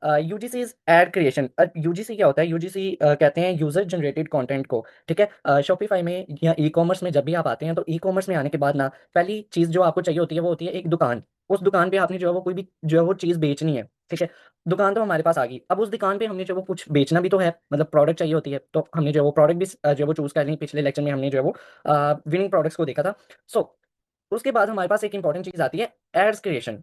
UGC is ad creation. UGC क्या होता है? यूजीसी कहते हैं यूजर जनरेटेड कंटेंट को। ठीक है, शॉपिफाई में या ई कॉमर्स में जब भी आप आते हैं तो ई कॉमर्स में आने के बाद ना पहली चीज़ जो आपको चाहिए होती है वो होती है एक दुकान। उस दुकान पे आपने जो है वो कोई भी जो है वो चीज़ बेचनी है। ठीक है, दुकान तो हमारे पास आ गई। अब उस दुकान पे हमने जो है वो कुछ बेचना भी तो है, मतलब प्रोडक्ट चाहिए होती है, तो हमने जो है वो प्रोडक्ट भी जो है वो चूज़ कर ली। पिछले लेक्चर में हमने जो है वो विनिंग प्रोडक्ट्स को देखा था। सो उसके बाद हमारे पास एक इंपॉर्टेंट चीज़ आती है, एड्स क्रिएशन।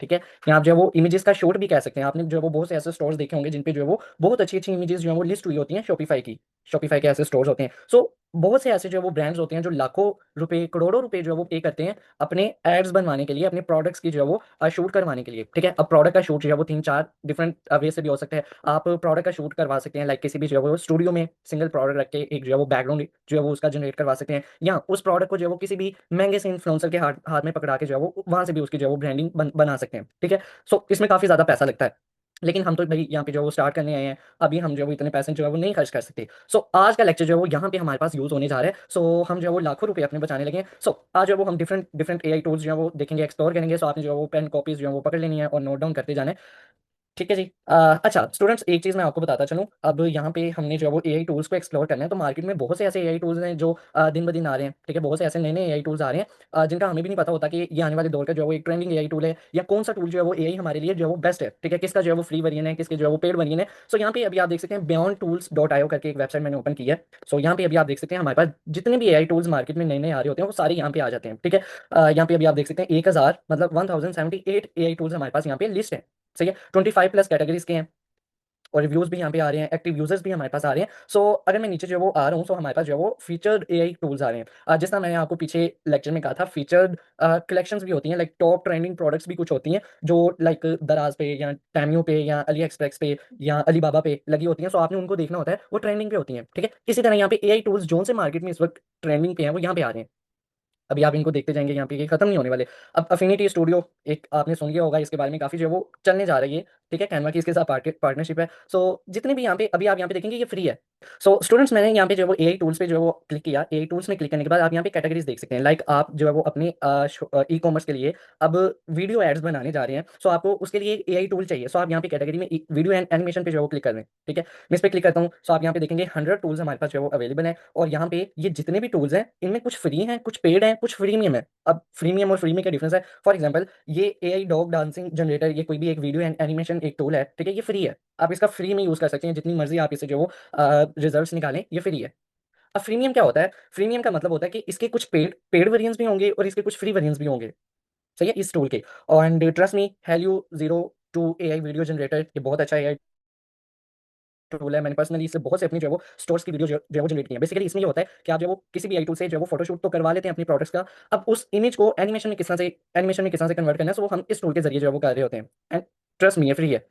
ठीक है, या आप जो है वो इमेजेस का शूट भी कह सकते हैं। आपने जो है वो बहुत से ऐसे स्टोर्स देखे होंगे जिन पे जो है वो बहुत अच्छी अच्छी इमेजेस जो है वो लिस्ट हुई होती हैं शॉपिफाई की। शॉपिफाई के ऐसे स्टोर्स होते हैं। सो बहुत से ऐसे जो है वो ब्रांड्स होते हैं जो लाखों रुपए करोड़ों रुपए जो है वो पे करते हैं अपने एड्स बनवाने के लिए, अपने प्रोडक्ट्स की जो है वो शूट करवाने के लिए। ठीक है, अब प्रोडक्ट का शूट जो है वो तीन चार डिफरेंट वे से भी हो सकता है। आप प्रोडक्ट का शूट करवा सकते हैं लाइक किसी भी जो है वो स्टूडियो में सिंगल प्रोडक्ट रख के एक जो है वो बैकग्राउंड जो है वो उसका जनरेट करवा सकते हैं, या उस प्रोडक्ट को जो है वो किसी भी महंगे से इन्फ्लुएंसर के हाथ हाथ में पकड़ा के जो है वो वहां से भी उसकी जो है वो ब्रांडिंग बना सकते हैं। ठीक है, सो इसमें काफ़ी ज़्यादा पैसा लगता है, लेकिन हम तो भाई यहाँ पे जो है वो स्टार्ट करने आए हैं। अभी हम जो है वो इतने पैसे जो है वो नहीं खर्च कर सकते। सो आज का लेक्चर जो है वो यहाँ पे हमारे पास यूज़ होने जा रहा है। सो हम जो है वो लाखों रुपए अपने बचाने लगे हैं। सो आज जो है वो हम डिफरेंट डिफरेंट एआई टूल्स जो है वो देखेंगे, एक्सप्लोर करेंगे। सो आपने जो है वो पेन कॉपीज जो है वो पकड़ लेनी है और नोट डाउन करते जाना है। ठीक है जी। अच्छा स्टूडेंट्स, एक चीज़ मैं आपको बताता चलूँ। अब यहाँ पे हमने जो है वो एआई टूल्स को एक्सप्लोर करना है, तो मार्केट में बहुत से ऐसे एआई टूल्स हैं जो दिन ब दिन आ रहे हैं। ठीक है, बहुत से ऐसे नए नए एआई टूल्स आ रहे हैं जिनका हमें भी नहीं पता होता कि ये आने वाले दौर का जो है वो एक ट्रेंडिंग एआई टूल है, या कौन सा टूल जो है वो एआई हमारे लिए जो है वो बेस्ट है। ठीक है, किसका जो है वो फ्री वेरिएंट है, किसके जो है वो पेड वेरिएंट है। सो यहाँ पे अभी आप देख सकते हैं beyondtools.io करके एक वेबसाइट मैंने ओपन की है। सो यहाँ पे अभी आप देख सकते हैं हमारे पास जितने भी एआई टूल्स मार्केट में नए नए आ रहे होते हैं वो सारे यहाँ पे आ जाते हैं। ठीक है, यहाँ पे अभी आप देख सकते हैं 1000 मतलब 1078 एआई टूल्स हमारे पास यहाँ पे लिस्ट है। सही है, 25 प्लस कैटेगरीज के हैं, और रिव्यूज भी यहाँ पे आ रहे हैं, एक्टिव यूजर्स भी हमारे पास आ रहे हैं। सो अगर मैं नीचे जो है वो आ रहा हूँ, सो हमारे पास जो है वो फीचर्ड एआई टूल्स आ रहे हैं। जिस तरह मैंने आपको पीछे लेक्चर में कहा था, फीचर्ड कलेक्शंस भी होती हैं, लाइक टॉप ट्रेंडिंग प्रोडक्ट्स भी कुछ होती हैं जो लाइक दराज पे या टैमियो पे या अली एक्सप्रेस पे या अलीबाबा पे लगी होती हैं। सो आपने उनको देखना होता है, वो ट्रेंडिंग पे होती हैं। ठीक है, इसी तरह यहाँ पे एआई टूल्स जोन से मार्केट में इस वक्त ट्रेंडिंग पे हैं वो यहाँ पे आ रहे हैं। अभी आप इनको देखते जाएंगे, यहाँ पे ये खत्म नहीं होने वाले। अब अफिनिटी स्टूडियो एक आपने सुन लिया होगा, इसके बारे में काफ़ी जो है वो चलने जा रही है। ठीक है, कैनवा की इसके साथ पार्टनरशिप है। सो जितने भी यहाँ पे अभी आप यहाँ पे देखेंगे ये फ्री है। सो स्टूडेंट्स, मैंने यहाँ पे जो है वो एआई टूल्स पे जो है वो क्लिक किया। एआई टूल्स में क्लिक करने के बाद आप यहाँ पे कैटेगरीज देख सकते हैं। लाइक आप जो है वो अपने ई कॉमर्स के लिए अब वीडियो एड्स बनाने जा रहे हैं। सो आपको उसके लिए एआई टूल चाहिए। सो आप यहाँ पे कैटेगरी में वीडियो एंड एनिमेशन पे जो है वो क्लिक कर दें। ठीक है, मैं इस पर क्लिक करता हूँ। सो आप यहाँ पे देखेंगे 100 टूल्स हमारे पास जो है वो अवेलेबल है, और यहाँ पे ये जितने भी टूल्स हैं इनमें कुछ फ्री हैं, कुछ पेड हैं, कुछ फ्रीमियम है। अब फ्रीमियम और फ्री में क्या डिफरेंस है? फॉर एग्जांपल, ये एआई डॉग डांसिंग जनरेटर, ये कोई भी एक वीडियो एनिमेशन एक टूल है। ठीक है, ये फ्री है, आप इसका फ्री में यूज कर सकते हैं, जितनी मर्जी आप इसे जो वो रिजल्ट्स निकालें, ये फ्री है। अब फ्रीमियम क्या होता है? फ्रीमियम का मतलब होता है कि इसके कुछ पेड पेड वेरिएंट्स भी होंगे और इसके कुछ फ्री वेरिएंट्स भी होंगे। सही है, इस टूल के। And trust me, Hailuo zero two AI video generator ये बहुत अच्छा एआई टूल है। मैंने पर्सनली इससे बहुत से अपनी जो है वो स्टोर्स की वीडियो जो है वो जनरेट की है। बेसिकली इसमें ये होता है कि आप जो है वो किसी भी आई टूल से जो है वो फोटोशूट तो करवा लेते हैं अपनी प्रोडक्ट्स का। अब उस इमेज को एनिमेशन में किस तरह से कन्वर्ट करना है, सो वो हम इस टूल के जरिए जो है वो कर रहे होते हैं। एंड ट्रस्ट मी, ये फ्री है।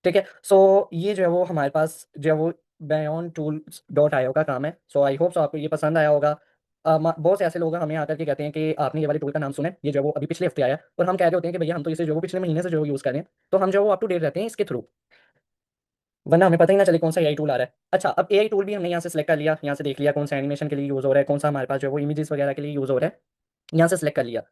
ठीक है, सो ये जो है वो हमारे पास जो है वो beyondtools.io का काम है। सो आई होप सो आपको ये पसंद आया होगा। बहुत से ऐसे लोग हमें आकर के कहते हैं कि आपने ये वाले टूल का नाम सुना है, ये जो है वो अभी पिछले हफ्ते आया है, और हम कह रहे होते हैं कि भैया हम तो इसे जो है वो पिछले महीने से जो यूज़ कर रहे हैं, तो हम जो है वो अप टू डेट रहते हैं इसके थ्रू, वरना हमें पता ही ना चले कौन सा एआई टूल आ रहा है। अच्छा, अब एआई टूल भी हमने यहाँ से सेलेक्ट कर लिया, यहाँ से देख लिया कौन सा एनिमेशन के लिए यूज़ हो रहा है, कौन सा हमारे पास जो है वो इमेजेस वगैरह के लिए यूज़ हो रहा है, यहाँ से सेलेक्ट कर लिया।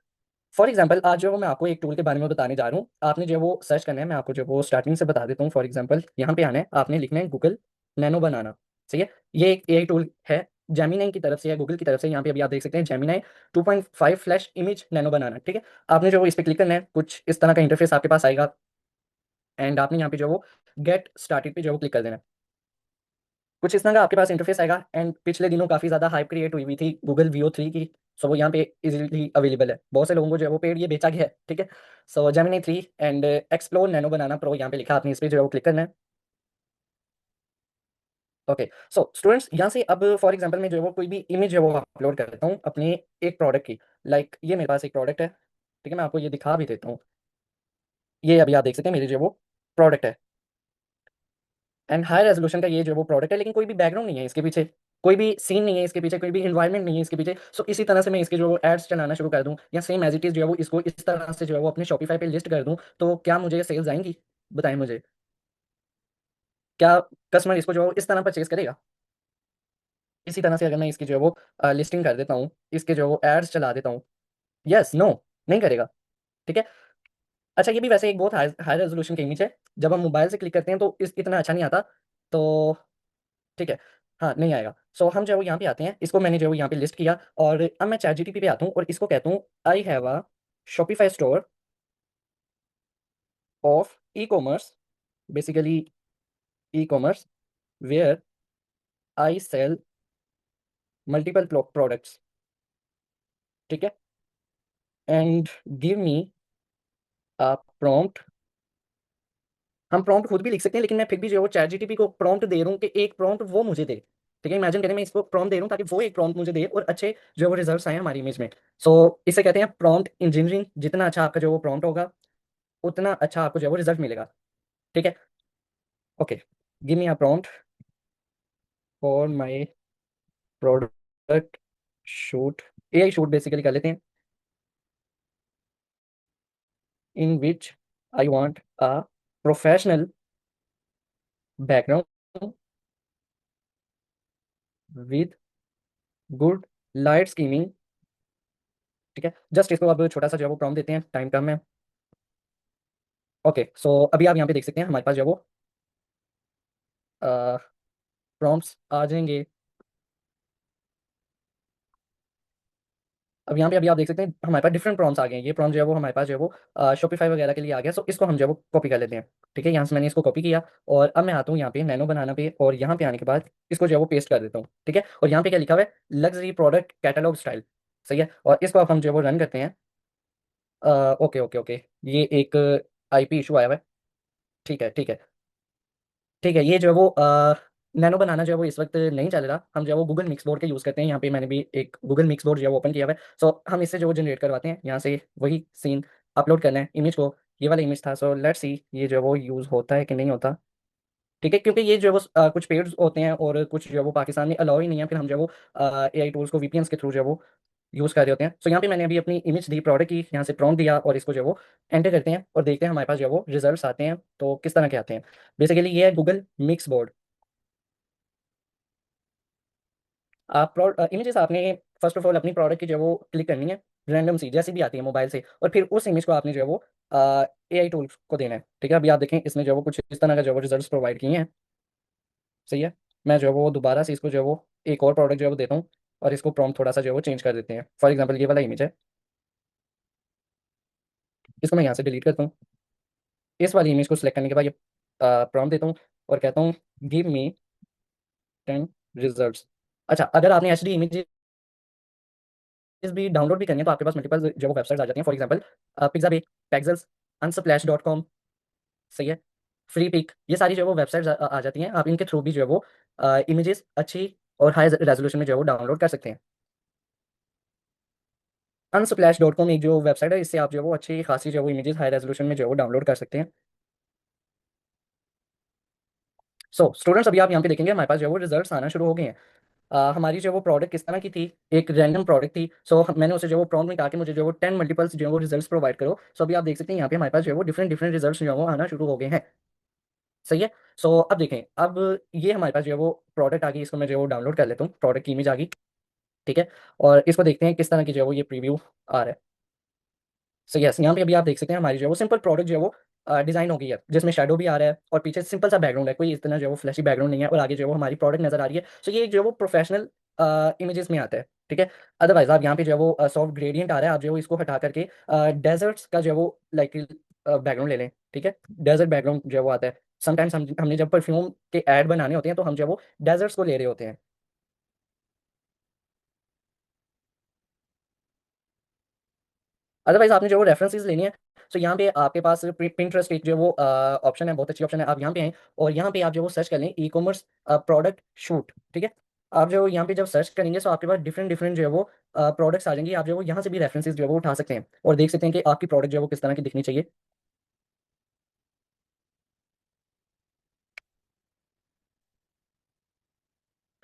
फॉर एग्जाम्पल, आज जो है वो मैं आपको एक टूल के बारे में बताने जा रहा हूँ। आपने जो है वो सर्च करना है, मैं आपको जो है वो स्टार्टिंग से बता देता हूँ। फॉर एग्जाम्पल, यहाँ पे आना है, आपने लिखना है गूगल नैनो बनाना। सही है, ये एक एआई टूल है, जेमिनाई की तरफ से है, गूगल की तरफ से। यहाँ पे अभी आप देख सकते हैं जेमिनाई 2.5 फ्लैश इमेज नैनो बनाना। ठीक है, आपने जो है वो इस पर क्लिक करना है, कुछ इस तरह का इंटरफेस आपके पास आएगा, एंड आपने यहाँ पे जो है वो गेट स्टार्टेड पे जो है वो क्लिक कर देना है। कुछ इस तरह का आपके पास इंटरफेस आएगा। एंड पिछले दिनों काफ़ी ज़्यादा हाइप क्रिएट हुई हुई थी गूगल VO 3 की। सो वो यहाँ पे इजीली अवेलेबल है, बहुत से लोगों को जो है वो पेड ये बेचा गया है। ठीक है, so Gemini 3 and explore nano banana pro यहाँ पे लिखा, आपने इस पर जो है वो क्लिक करना है। ओके, सो स्टूडेंट्स, यहाँ से अब फॉर एग्जांपल मैं जो है वो कोई भी इमेज है वो अपलोड कर देता हूँ अपने एक प्रोडक्ट की। लाइक ये मेरे पास एक प्रोडक्ट है। ठीक है, मैं आपको ये दिखा भी देता हूँ। ये अभी आप देख सकते हैं मेरे जो है वो प्रोडक्ट है, एंड हाई रेजोल्यूशन का ये जो वो प्रोडक्ट है, लेकिन कोई भी बैकग्राउंड नहीं है इसके पीछे, कोई भी सीन नहीं है इसके पीछे, कोई भी इन्वायरमेंट नहीं है इसके पीछे। सो इसी तरह से मैं इसके जो एड्स चलाना शुरू कर दूं, या सेम एज इट इज जो है वो इसको इस तरह से जो है वो अपने शॉपिफाई पे लिस्ट कर दूं, तो क्या मुझे सेल्स आएंगी? बताएं मुझे, क्या कस्टमर इसको जो है वो इस तरह परचेज करेगा? इसी तरह से अगर मैं इसकी जो है वो लिस्टिंग कर देता हूँ, इसके जो है वो एड्स चला देता हूँ, यस नो, नहीं करेगा। ठीक है, अच्छा, ये भी वैसे एक बहुत हाई हाई रेजोल्यूशन की इमेज है। जब हम मोबाइल से क्लिक करते हैं तो इस इतना अच्छा नहीं आता। तो ठीक है, हाँ नहीं आएगा। सो हम जो है वो यहाँ पे आते हैं, इसको मैंने जो है वो यहाँ पे लिस्ट किया, और अब मैं चैट जीटीपी पे आता हूँ और इसको कहता हूँ I have a Shopify store of e commerce, basically e commerce, where I sell multiple products. ठीक है, and give me a prompt. हम प्रॉम्प्ट खुद भी लिख सकते हैं, लेकिन मैं फिर भी जो है वो चैट जीटीपी को प्रॉम्प्ट दे रहा हूँ कि एक प्रॉम्प्ट वो मुझे दे। ठीक है, इमेजिन करें मैं इसको प्रॉम्प्ट दे रहा हूँ ताकि वो एक प्रॉम्प्ट मुझे दे और अच्छे जो है वो रिजल्ट्स आए हमारी इमेज में। सो इसे कहते हैं प्रॉम्प्ट इंजीनियरिंग। जितना अच्छा आपका जो वो प्रॉम्प्ट होगा, उतना अच्छा आपको जो है वो रिजल्ट मिलेगा। ठीक है, okay, give me a prompt for my product shoot, AI shoot basically कर लेते हैं, in which I want a professional background with good light scheming. ठीक है, जस्ट इसको अब छोटा सा जो है वो प्रॉम्प्ट देते हैं, टाइम कम है। ओके, सो अभी आप यहाँ पे देख सकते हैं हमारे पास जो है वो प्रॉम्प्ट्स आ जाएंगे। अब यहाँ पे अभी आप देख सकते हैं हमारे पास डिफरेंट प्रॉम्प्ट्स आ गए हैं। ये प्रॉम्प्ट जो है वो हमारे पास जो है वो शॉपिफाई वगैरह के लिए आ गया। सो इसको हम जो है वो कॉपी कर लेते हैं। ठीक है, यहाँ से मैंने इसको कॉपी किया, और अब मैं आता हूँ यहाँ पे नैनो बनाना पे, और यहाँ पे आने के बाद इसको जो है वो पेस्ट कर देता हूँ। ठीक है, और यहाँ पे क्या लिखा हुआ है, लग्जरी प्रोडक्ट कैटलॉग स्टाइल। सही है, और इसको अब हम जो है वो रन करते हैं। ओके ओके ओके, ये एक आईपी इशू आया हुआ है। ठीक है ठीक है ठीक है, ये जो है वो नैनो बनाना जो है वो इस वक्त नहीं चल रहा। हम जो है वो गूगल मिक्स बोर्ड का यूज़ करते हैं। यहाँ पे मैंने भी एक गूगल मिक्स बोर्ड जो है वो ओपन किया हुआ है। सो हम इससे जो वो जनरेट करवाते हैं, यहाँ से वही सीन अपलोड करना है इमेज को। ये वाला इमेज था, सो लेट्स सी ये जो है वो यूज़ होता है कि नहीं होता। ठीक है, क्योंकि ये जो है वो कुछ पेड्स होते हैं और कुछ जो है वो पाकिस्तान में अलाउ ही नहीं है, फिर हम जो है वो एआई टूल्स को वीपीएन्स के थ्रू जो है वो यूज़ कर रहे होते हैं। सो यहाँ पे मैंने अभी अपनी इमेज दी प्रोडक्ट की, यहाँ से प्रॉम्प्ट दिया, और इसको जो है वो एंटर करते हैं और देखते हैं हमारे पास जो है वो रिजल्ट्स आते हैं तो किस तरह के आते हैं। बेसिकली ये है गूगल मिक्स बोर्ड। आप इमेजेस आपने फर्स्ट ऑफ ऑल अपनी प्रोडक्ट की जो है वो क्लिक करनी है, रैंडम सी जैसी भी आती है मोबाइल से, और फिर उस इमेज को आपने जो है वो एआई टूल को देना है। ठीक है, अभी आप देखें इसने जो है वो कुछ इस तरह का जो है वो रिजल्ट्स प्रोवाइड किए हैं। सही है, मैं जो है वो दोबारा से इसको जो है वो एक और प्रोडक्ट जो है वो देता हूँ, और इसको प्रॉम्प्ट थोड़ा सा जो है वो चेंज कर देते हैं। फॉर एग्जाम्पल ये वाला इमेज है, इसको मैं यहाँ से डिलीट करता हूँ। इस वाली इमेज को सिलेक्ट करने के बाद ये प्रॉम्प्ट देता हूँ और कहता हूँ गिव मी 10 रिजल्ट्स। अच्छा, अगर आपने एच डी इमेज भी डाउनलोड भी करनी है तो आपके पास मल्टीपल जो वेबसाइट्स आ जाती हैं। For example Pixabay, Pexels, unsplash.com। सही है, फ्री पिक, ये सारी जो है वो वेबसाइट्स आ जाती हैं। आप इनके थ्रू भी जो है वो इमेजेस अच्छी और हाई रेजोल्यूशन में जो है वो डाउनलोड कर सकते हैं। unsplash.com एक जो वेबसाइट है, इससे आप जो है वो अच्छी खासी जो है वो इमेजेस हाई रेजोल्यूशन में जो है वो डाउनलोड कर सकते हैं। सो स्टूडेंट्स, अभी आप यहाँ पे देखेंगे हमारे पास जो है वो रिजल्ट्स आना शुरू हो गए हैं। हमारी जो वो प्रोडक्ट किस तरह की थी, एक रैंडम प्रोडक्ट थी। सो मैंने उसे जो वो प्रॉम्प्ट में कहा कि मुझे जो वो 10 मल्टीपल्स जो है वो रिजल्ट्स प्रोवाइड करो। सो अभी आप देख सकते हैं यहाँ पे हमारे पास जो है वो डिफरेंट डिफरेंट रिजल्ट्स जो है वो आना शुरू हो गए हैं। सही है, सो अब देखें, अब ये हमारे पास जो है वो प्रोडक्ट आ गई, इसको मैं जो है वो डाउनलोड कर लेता हूँ, प्रोडक्ट की इमेज आ गई। ठीक है, और इसको देखते हैं किस तरह की जो है वो ये प्रीव्यू आ रहा है। सो यस, यहाँ पे अभी आप देख सकते हैं हमारी जो है वो सिंपल प्रोडक्ट जो है वो डिजाइन हो गई है, जिसमें शेडो भी आ रहा है और पीछे सिंपल सा बैकग्राउंड है, कोई इतना जो है वो फ्लैशी बैकग्राउंड नहीं है, और आगे जो है वो हमारी प्रोडक्ट नजर आ रही है। सो ये जो है वो प्रोफेशनल इमेजेस में आता है। ठीक है, अदरवाइज आप यहाँ पे जो है वो सॉफ्ट ग्रेडियंट आ रहा है, आप जो है वो इसको हटा करके डेजर्ट्स का जो है वो लाइक बैकग्राउंड ले लें। ठीक है, डेजर्ट बैकग्राउंड जो है वो आता है। समटाइम्स हमने जब परफ्यूम के ऐड बनाने होते हैं तो हम जो है वो डेजर्ट्स को ले रहे होते हैं। अदरवाइज आपने जो वो रेफरेंसेस लेनी है, सो यहाँ पे आपके पास पिंटरेस्ट एक जो वो ऑप्शन है, बहुत अच्छी ऑप्शन है। आप यहाँ पे आएँ और यहाँ पे आप जो वो सर्च कर लें ई कॉमर्स प्रोडक्ट शूट। ठीक है, आप जो यहाँ पे जब सर्च करेंगे तो आपके पास डिफरेंट डिफरेंट जो है वो प्रोडक्ट्स आ जाएंगे। आप जो वो यहाँ से भी रेफरेंसेस जो है वो उठा सकते हैं और देख सकते हैं कि आपकी प्रोडक्ट जो है वो किस तरह की दिखनी चाहिए।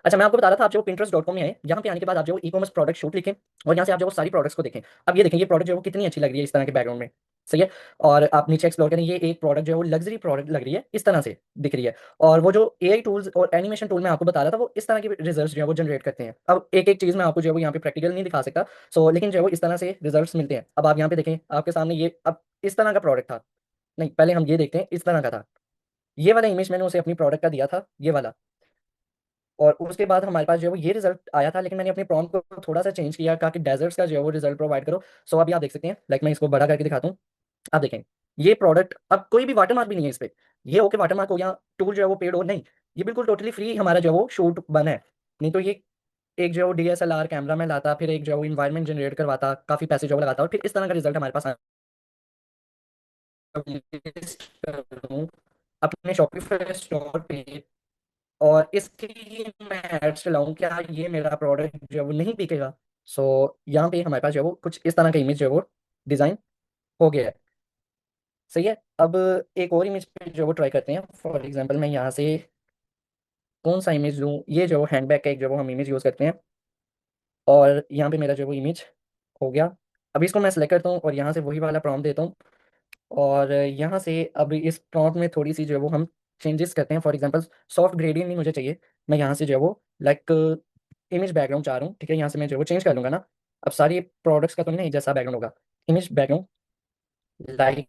अच्छा, मैं आपको बता रहा था, आप जो Pinterest.com में है, यहाँ पे आने के बाद आप जो ई कॉमर्स प्रोडक्ट शूट लिखें और यहाँ से आप जो वो सारी प्रोडक्ट्स को देखें। अब ये देखें, ये प्रोडक्ट जो है वो कितनी अच्छी लग रही है इस तरह के बैकग्राउंड में। सही है। और आप नीचे एक्सप्लोर करें, ये एक प्रोडक्ट जो है वो लग्जरी प्रोडक्ट लग रही है, इस तरह से दिख रही है। और वो जो एआई टूल्स और एनिमेशन टूल मैं आपको बता रहा था, वो इस तरह के रिजल्ट्स जो है वो जनरेट करते हैं। अब एक एक चीज़ मैं आपको जो है वो यहाँ पे प्रैक्टिकल नहीं दिखा सकता, सो लेकिन जो है वो इस तरह से रिजल्ट्स मिलते हैं। अब आप यहाँ पे देखें, आपके सामने ये अब इस तरह का प्रोडक्ट था। नहीं, पहले हम ये देखते हैं, इस तरह का था। ये वाला इमेज मैंने उसे अपनी प्रोडक्ट का दिया था, ये वाला। और उसके बाद हमारे पास जो है वो ये रिजल्ट आया था, लेकिन मैंने अपने प्रॉम्प्ट को थोड़ा सा चेंज किया, कहा कि डेजर्ट्स का जो है वो रिजल्ट प्रोवाइड करो। सो अभी आप देख सकते हैं, लाइक मैं इसको बड़ा करके दिखाता हूँ। आप देखें, ये प्रोडक्ट अब कोई भी वाटरमार्क भी नहीं है इस पे। ये ओके वाटरमार्क हो या टूल जो है वो पेड हो, नहीं, ये बिल्कुल टोटली फ्री हमारा जो है वो शूट बना है। नहीं तो ये एक जो है वो डीएसएलआर कैमरा में लाता, फिर एक जो है वो इन्वायरमेंट जनरेट करवाता, काफी पैसे जो है वो लगाता, और फिर इस तरह का रिजल्ट हमारे पास list करूं अपने शॉपिफाई स्टोर पे, और इसके लिए मैं एड्स चलाऊं, क्या ये मेरा प्रोडक्ट जो है वो नहीं बिकेगा? सो यहाँ पे हमारे पास जो है वो कुछ इस तरह का इमेज जो है वो डिजाइन हो गया है। सही है। अब एक और इमेज पे जो है वो ट्राई करते हैं। फॉर एग्जांपल मैं यहाँ से कौन सा इमेज लूँ, ये जो हैंडबैग का एक जो वो हम इमेज यूज़ करते हैं, और यहाँ पे मेरा जो वो इमेज हो गया। अब इसको मैं सेलेक्ट करता हूँ और यहाँ से वही वाला प्रॉम्प्ट देता हूँ। और यहाँ से अब इस प्रॉम्प्ट में थोड़ी सी जो है वो हम चेंजेस करते हैं। फॉर एग्जांपल सॉफ्ट ग्रेडियंट नहीं मुझे चाहिए, मैं यहाँ से जो है वो लाइक इमेज बैकग्राउंड चाह रहा हूँ, ठीक है। यहाँ से मैं जो है वो चेंज कर लूँगा ना। अब सारी प्रोडक्ट्स का तो नहीं जैसा बैकग्राउंड होगा, इमेज बैकग्राउंड लाइक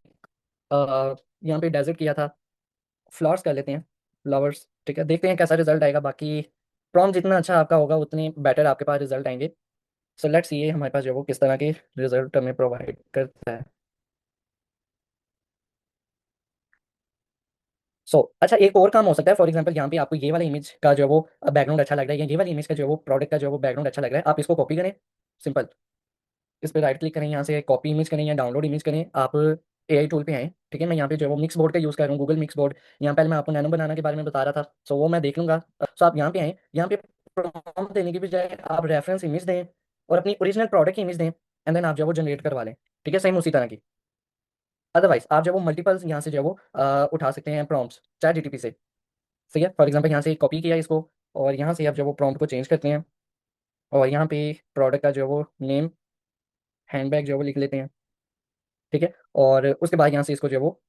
यहाँ पे डेजर्ट किया था, फ्लावर्स कर लेते हैं, फ्लावर्स, ठीक है। देखते हैं कैसा रिजल्ट आएगा। बाकी प्रॉम्प्ट जितना अच्छा आपका होगा उतने बेटर आपके पास रिजल्ट आएंगे। सो लेट्स ये हमारे पास जो है वो किस तरह के रिजल्ट हमें प्रोवाइड करता है। अच्छा, एक और काम हो सकता है। फॉर एग्जांपल यहाँ पे आपको ये वाला इमेज का जो है वो बैकग्राउंड अच्छा लग रहा है, या ये वाली इमेज का जो है वो प्रोडक्ट का जो है वो बैकग्राउंड अच्छा लग रहा है, आप इसको कॉपी करें। सिंपल, इस पर राइट क्लिक करें, यहाँ से कॉपी इमेज करें या डाउनलोड इमेज करें। आप एआई टूल पे आए, ठीक है। मैं यहाँ पे जो है वो मिक्स बोर्ड का यूज़ कर रहा हूँ, गूगल मिक्स बोर्ड। यहाँ पहले मैं आपको नैनो बनाना के बारे में बता रहा था, सो वो मैं देख लूंगा। सो आप यहाँ पे आए, यहाँ पे प्रॉम्प्ट देने की बजाय आप रेफरेंस इमेज दें और अपनी ओरिजिनल प्रोडक्ट की इमेज दें, एंड देन आप जो है वो जनरेट करवा लें, ठीक है। सेम उसी तरह की। अदरवाइज आप जो है वो मल्टीपल्स यहाँ से जो है वो उठा सकते हैं प्रॉम्प्ट्स चैट जीटीपी से। सही है। फॉर एग्जांपल यहाँ से कॉपी किया इसको, और यहाँ से आप जो वो प्रॉम्प्ट को चेंज करते हैं, और यहाँ पे प्रोडक्ट का जो वो नेम हैंडबैग जो वो लिख लेते हैं, ठीक है। और उसके बाद यहाँ से इसको जो वो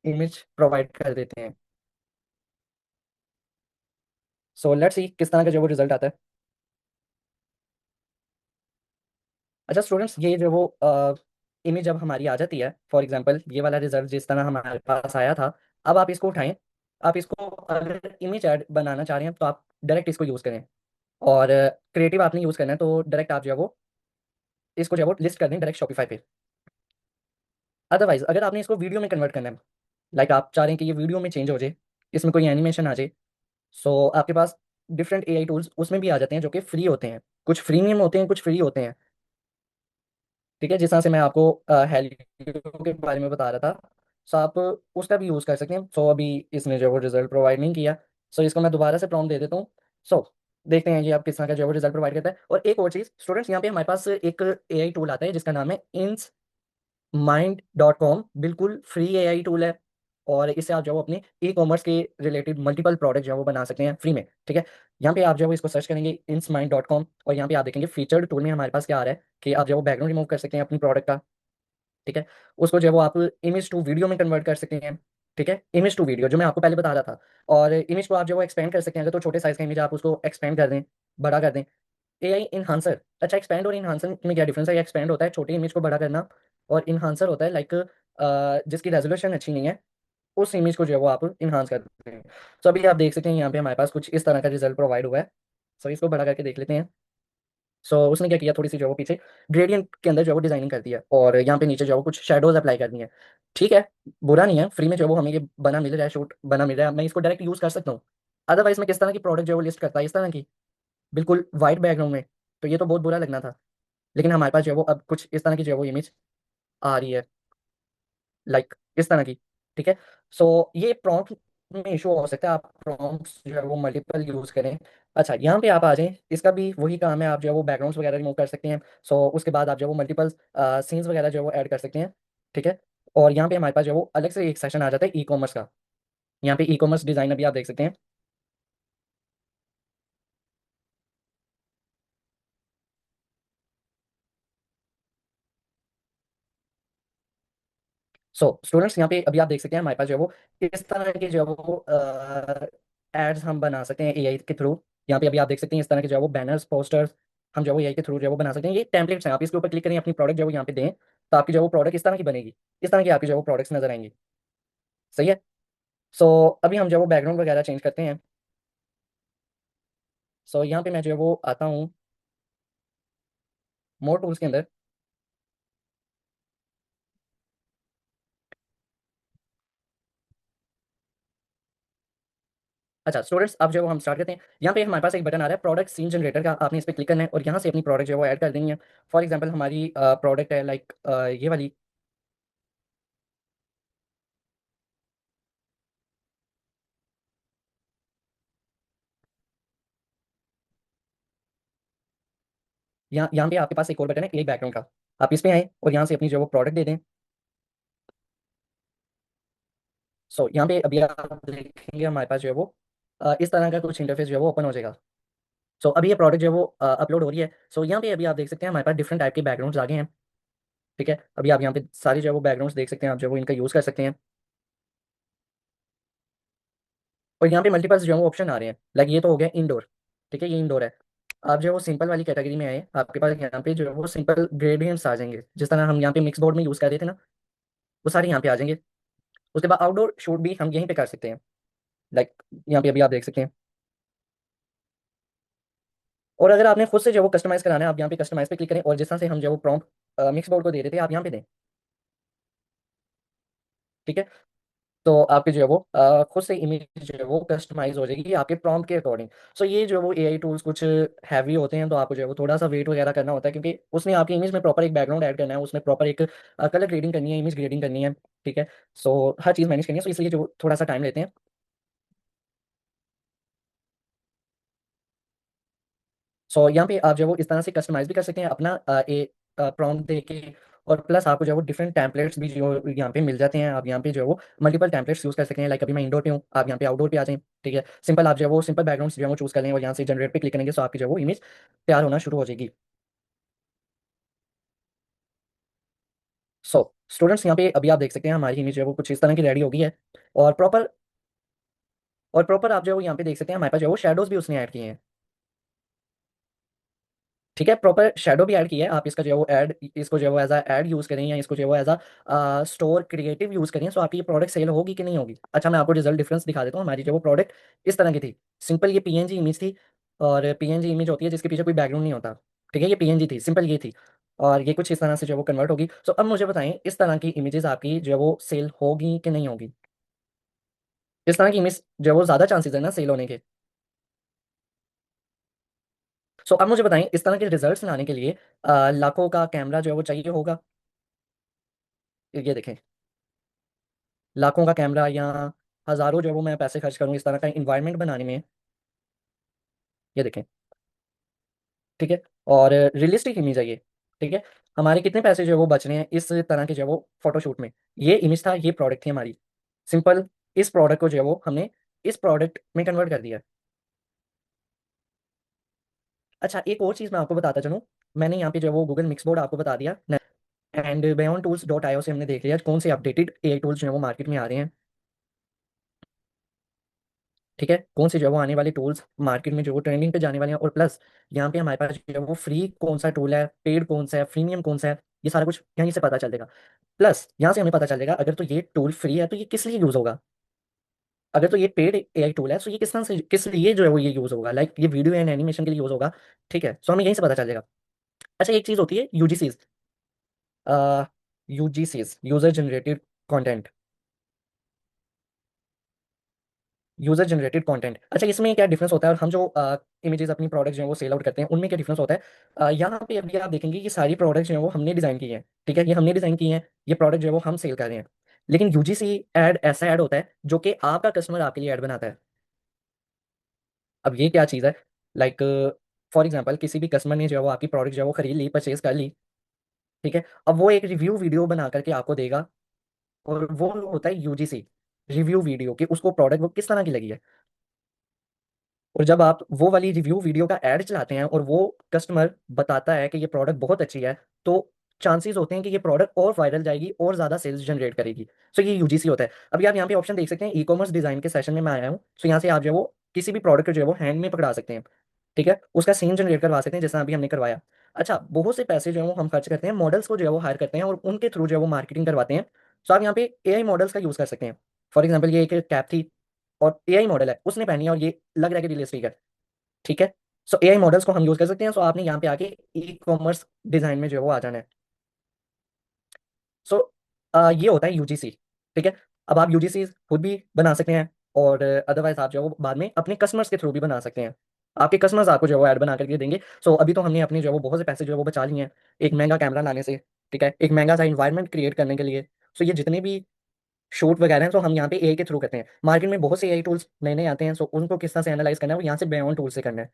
इमेज प्रोवाइड कर देते हैं। सो लेट्स सी किस तरह का जो वो रिजल्ट आता है। अच्छा स्टूडेंट्स, ये जो वो इमेज जब हमारी आ जाती है, फॉर एग्जांपल ये वाला रिजल्ट जिस तरह हमारे पास आया था, अब आप इसको उठाएं। आप इसको अगर इमेज ऐड बनाना चाह रहे हैं तो आप डायरेक्ट इसको यूज़ करें, और क्रिएटिव आपने यूज़ करना है तो डायरेक्ट आप जो है वो इसको जो है वो लिस्ट कर दें डायरेक्ट शॉपिफाई पे। अदरवाइज अगर आपने इसको वीडियो में कन्वर्ट करना है, लाइक आप चाह रहे हैं कि ये वीडियो में चेंज हो जाए, इसमें कोई एनिमेशन आ जाए, सो आपके पास डिफरेंट एआई टूल्स उसमें भी आ जाते हैं जो कि फ्री होते हैं। कुछ फ्रीमियम होते हैं, कुछ फ्री होते हैं, ठीक है। जिस तरह से मैं आपको हेलियो के बारे में बता रहा था, सो आप उसका भी यूज़ कर सकते हैं। सो अभी इसने जो है वो रिजल्ट प्रोवाइड नहीं किया, सो इसको मैं दोबारा से प्रॉम्प्ट दे देता हूँ। सो देखते हैं कि आप किस तरह का जो है वो रिजल्ट प्रोवाइड करता है। और एक और चीज़ स्टूडेंट्स, यहाँ पे हमारे पास एक एआई टूल आता है जिसका नाम है Mind.com, बिल्कुल फ्री एआई टूल है। और इससे आप जो है वो अपने ई कॉमर्स के रिलेटेड मल्टीपल प्रोडक्ट जो है वो बना सकते हैं फ्री में, ठीक है। यहाँ पे आप जो है वो इसको सर्च करेंगे insmind.com, और यहाँ पे आप देखेंगे फीचर्ड टूल में हमारे पास क्या आ रहा है कि आप जो है वो बैकग्राउंड रिमूव कर सकते हैं अपनी प्रोडक्ट का, ठीक है। उसको जो है वो आप इमेज टू वीडियो में कन्वर्ट कर सकते हैं, ठीक है। इमेज टू वीडियो जो मैं आपको पहले बता रहा था। और इमेज को आप जो है वो एक्सपेंड कर सकते हैं, अगर तो छोटे साइज का इमेज आप उसको एक्सपेंड कर दें, बड़ा कर दें। एआई इन्हांसर, अच्छा एक्सपेंड और इन्हांसर में क्या डिफरेंस है? एक्सपेंड होता है छोटे इमेज को बड़ा करना, और इन्हांसर होता है लाइक जिसकी रेजोल्यूशन अच्छी नहीं है, उस इमेज को जो है वो आप इन्हांस करते हैं। सो अभी आप देख सकते हैं यहाँ पे हमारे पास कुछ इस तरह का रिजल्ट प्रोवाइड हुआ है। सो इसको बड़ा करके देख लेते हैं। सो उसने क्या किया, थोड़ी सी जो है वो पीछे ग्रेडियंट के अंदर जो है वो डिजाइनिंग कर दिया, और यहाँ पे नीचे जो है वो कुछ शेडोज अप्लाई कर दी है, ठीक है। बुरा नहीं है, फ्री में जो है वो हमें ये बना मिल रहा है, शूट बना मिल रहा है, मैं इसको डायरेक्ट यूज कर सकता हूँ। अदरवाइज मैं किस तरह की प्रोडक्ट जो है वो लिस्ट करता है, इस तरह की बिल्कुल वाइट बैकग्राउंड में, तो ये तो बहुत बुरा लगना था। लेकिन हमारे पास जो है वो अब कुछ इस तरह की जो है वो इमेज आ रही है, लाइक इस तरह की, ठीक है। सो ये प्रॉम्प्ट में इशू हो सकता है, आप प्रॉम्प्ट्स जो है वो मल्टीपल यूज करें। अच्छा यहाँ पे आप आ जाएं, इसका भी वही काम है, आप जो है वो बैकग्राउंड्स वगैरह रिमूव कर सकते हैं। सो उसके बाद आप जो है वो मल्टीपल सीन्स वगैरह जो है वो ऐड कर सकते हैं, ठीक है। और यहाँ पे हमारे पास जो है वो अलग से एक सेशन आ जाता है ई कॉमर्स का। यहाँ पे ई कॉमर्स डिजाइन अभी आप देख सकते हैं। सो स्टूडेंट्स यहाँ पे अभी आप देख सकते हैं हमारे पास जो है वो इस तरह के जो है वो एड्स हम बना सकते हैं एआई के थ्रू। यहाँ पे अभी आप देख सकते हैं इस तरह के जो है वो बैनर्स पोस्टर्स हम जो है वो एआई के थ्रू जो है वो बना सकते हैं। ये टेम्पलेट्स हैं, आप इसके ऊपर क्लिक करें अपनी प्रोडक्ट जो है वो यहाँ पे दें तो आपकी जो है वो प्रोडक्ट इस तरह की बनेगी। इस तरह की आपकी जो है वो प्रोडक्ट्स नजर आएंगी। सही है। सो अभी हम जो है वो बैकग्राउंड वगैरह चेंज करते हैं। सो यहाँ पे मैं जो है वो आता हूँ मोर टूल्स के अंदर। अच्छा स्टूडेंट्स, अब जो है वो हम स्टार्ट करते हैं। यहाँ पे हमारे पास एक बटन आ रहा है प्रोडक्ट सीन जनरेटर का, आपने इस पर क्लिक करना है और यहाँ से अपनी प्रोडक्ट जो है वो ऐड कर देनी है। फॉर एग्जांपल हमारी प्रोडक्ट है लाइक ये वाली। यहाँ पे आपके पास एक और बटन है क्लिक बैकग्राउंड का, आप इस पे आए और यहाँ से अपनी जो है वो प्रोडक्ट दे दें। सो यहाँ पे अभी आप देखेंगे हमारे पास जो है वो इस तरह का कुछ इंटरफेस जो है वो ओपन हो जाएगा। सो अभी ये प्रोडक्ट जो है वो अपलोड हो रही है। सो यहाँ पे अभी आप देख सकते हैं हमारे पास डिफरेंट टाइप के बैकग्राउंड्स आ गए हैं। ठीक है, अभी आप यहाँ पे सारे जो है वो बैकग्राउंड्स देख सकते हैं, आप जो है वो इनका यूज़ कर सकते हैं। और यहाँ पे मल्टीपल्स जो है वो ऑप्शन आ रहे हैं, लाइक ये तो हो गया इंडोर। ठीक है, ये इंडोर है। आप जो है वो सिंपल वाली कैटेगरी में आए, आपके पास यहाँ पे जो है वो सिंपल ग्रेडियंट्स आ जाएंगे, जिस तरह हम यहाँ पे मिक्स बोर्ड में यूज़ कर रहे थे ना, वो सारे यहाँ पे आ जाएंगे। उसके बाद आउटडोर शूट भी हम यहीं पे कर सकते हैं, लाइक यहाँ पे अभी आप देख सकते हैं। और अगर आपने खुद से जो है वो कस्टमाइज कराना है, आप यहाँ पे कस्टमाइज पे क्लिक करें और जिस तरह से हम जो है वो प्रॉम्प्ट मिक्स बोर्ड को दे रहे थे आप यहाँ पे दें। ठीक है, तो आपके जो है वो खुद से इमेज जो है वो कस्टमाइज हो जाएगी आपके प्रॉम्प्ट के अकॉर्डिंग। सो ये जो है वो एआई टूल्स कुछ हैवी होते हैं, तो आपको जो है वो थोड़ा सा वेट वगैरह करना होता है, क्योंकि उसने आपकी इमेज में प्रॉपर एक बैकग्राउंड ऐड करना है, उसमें प्रॉपर एक कलर ग्रेडिंग करनी है, इमेज ग्रेडिंग करनी है। ठीक है, सो हर चीज़ मैनेज करनी है, सो इसलिए जो थोड़ा सा टाइम लेते हैं। सो यहाँ पे आप जो है वो इस तरह से कस्टमाइज भी कर सकते हैं अपना प्रॉम्प्ट दे के। और प्लस आपको जो है वो डिफरेंट टेम्पलेट्स भी जो यहाँ पे मिल जाते हैं, आप यहाँ पे जो है वो मल्टीपल टेम्पलेट्स यूज़ कर सकते हैं। लाइक अभी मैं इंडोर पे हूँ, आप यहाँ पे आउटडोर पे आ जाएं। ठीक है, सिंपल आप जो है वो सिंपल बैकग्राउंड जो है वो चूज़ कर लें और यहाँ से जनरेट पे क्लिक करेंगे, सो आपकी जो है वो इमेज तैयार होना शुरू हो जाएगी। सो स्टूडेंट्स, यहाँ पे अभी आप देख सकते हैं हमारी इमेज जो है वो कुछ इस तरह की रेडी हो गई है। और प्रॉपर आप जो है वो यहाँ पे देख सकते हैं हमारे पास जो है वो शेडोज भी उसने ऐड किए हैं। ठीक है, प्रॉपर शेडो भी ऐड किया है, आप इसका जो है वो ऐड, इसको जो है वो एज ऐड यूज़ करें या इसको जो है वो एज स्टोर क्रिएटिव यूज़ करें, सो आपकी ये प्रोडक्ट सेल होगी कि नहीं होगी। अच्छा, मैं आपको रिजल्ट डिफरेंस दिखा देता हूँ। हमारी जो वो प्रोडक्ट इस तरह की थी, सिंपल ये पीएनजी इमेज थी। और पीएनजी इमेज होती है जिसके पीछे कोई बैकग्राउंड नहीं होता। ठीक है, ये पीएनजी थी, सिंपल ये थी। और ये कुछ इस तरह से जो है वो कन्वर्ट होगी। सो अब मुझे बताएं इस तरह की इमेजेस आपकी जो है वो सेल होगी कि नहीं होगी। इस तरह की इमेज जो है वो ज़्यादा चांसेस है ना सेल होने के। सो अब मुझे बताएं इस तरह के रिजल्ट्स लाने के लिए लाखों का कैमरा जो है वो चाहिए होगा। ये देखें, लाखों का कैमरा या हज़ारों जो है वो मैं पैसे खर्च करूँ इस तरह का इन्वायरमेंट बनाने में। ये देखें, ठीक है। और रियलिस्टिक इमेज है ये। ठीक है, हमारे कितने पैसे जो है वो बच रहे हैं इस तरह के जो है वो फोटोशूट में। ये इमेज था, ये प्रोडक्ट थी हमारी, सिंपल। इस प्रोडक्ट को जो है वो हमने इस प्रोडक्ट में कन्वर्ट कर दिया। अच्छा, एक और चीज़ मैं आपको बताता चलूँ। मैंने यहाँ पे जो है वो गूगल मिक्स बोर्ड आपको बता दिया, एंड बेयॉन टूल्स डॉट आईओ से हमने देख लिया कौन से अपडेटेड एआई टूल्स जो है वो मार्केट में आ रहे हैं। ठीक है, कौन से जो है वो आने वाले टूल्स मार्केट में जो वो ट्रेंडिंग पे जाने वाले हैं। और प्लस यहाँ पे हमारे पास जो है वो फ्री कौन सा टूल है, पेड कौन सा है, प्रीमियम कौन सा है, ये सारा कुछ यहीं से पता चल जाएगा। प्लस यहाँ से हमें पता चलेगा अगर तो ये टूल फ्री है तो ये किस लिए यूज़ होगा, अगर तो ये पेड एआई टूल है तो ये किस तरह से किस लिए जो है वो ये यूज़ होगा, लाइक ये वीडियो एंड एनिमेशन के लिए यूज़ होगा। ठीक है, सो हमें यहीं से पता चल जाएगा। अच्छा, एक चीज़ होती है UGCs, UGCs user generated content, user generated content. अच्छा, इसमें क्या डिफरेंस होता है और हम जो इमेजेस अपनी प्रोडक्ट जो है वो सेल आउट करते हैं उनमें क्या डिफरेंस होता है। यहाँ पे अभी आप देखेंगे कि सारी प्रोडक्ट्स जो है वो हमने डिज़ाइन की है। ठीक है, ये हमने डिज़ाइन की है, ये प्रोडक्ट जो है वो हम सेल कर रहे हैं। लेकिन यूजीसी ऐड ऐसा ऐड होता है जो कि आपका कस्टमर आपके लिए ऐड बनाता है। अब ये क्या चीज़ है, लाइक फॉर एग्जाम्पल किसी भी कस्टमर ने जो है वो आपकी प्रोडक्ट जो है वो खरीद ली, परचेज कर ली। ठीक है, अब वो एक रिव्यू वीडियो बना करके आपको देगा, और वो होता है यूजीसी रिव्यू वीडियो कि उसको प्रोडक्ट वो किस तरह की लगी है। और जब आप वो वाली रिव्यू वीडियो का ऐड चलाते हैं और वो कस्टमर बताता है कि ये प्रोडक्ट बहुत अच्छी है, तो चांसेस होते हैं कि ये प्रोडक्ट और वायरल जाएगी और ज़्यादा सेल्स जनरेट करेगी। सो ये यूजीसी होता है। अभी आप यहाँ पे ऑप्शन देख सकते हैं, ई कॉमर्स डिज़ाइन के सेशन में मैं आया हूँ। सो यहाँ से आप जो है वो किसी भी प्रोडक्ट को जो है वो हैंड में पकड़ा सकते हैं, ठीक है, उसका सीन जनरेट करवा सकते हैं जैसा अभी हमने करवाया। अच्छा, बहुत से पैसे जो है वो हम खर्च करते हैं, मॉडल्स को जो है वो हायर करते हैं और उनके थ्रू जो है वो मार्केटिंग करवाते हैं। सो आप यहाँ पे एआई मॉडल्स का यूज़ कर सकते हैं। फॉर एग्जाम्पल ये एक कैप थी और एआई मॉडल है, उसने पहनी है और ये लग रहा है कि रियलिस्टिक है, ठीक है। सो एआई मॉडल्स को हम यूज़ कर सकते हैं। सो आपने यहाँ पे आके ई कॉमर्स डिज़ाइन में जो है वो आ जाना है। सो ये होता है यूजीसी, ठीक है। अब आप यूजीसी खुद भी बना सकते हैं और अदरवाइज आप जो है वो बाद में अपने कस्टमर्स के थ्रू भी बना सकते हैं। आपके कस्टमर्स आपको जो है वो ऐड बना करके देंगे। सो अभी तो हमने अपने जो है वो बहुत से पैसे जो है वो बचा लिए हैं एक महंगा कैमरा लाने से, ठीक है, एक महंगा सा इन्वायरमेंट क्रिएट करने के लिए। सो ये जितने भी शूट वगैरह हैं, तो हम यहाँ पे एआई के थ्रू करते हैं। मार्केट में बहुत से एआई टूल्स नए नए आते हैं, सो उनको किस तरह से एनालाइज करना है वो यहाँ से बेयॉन्ड टूल से करना है।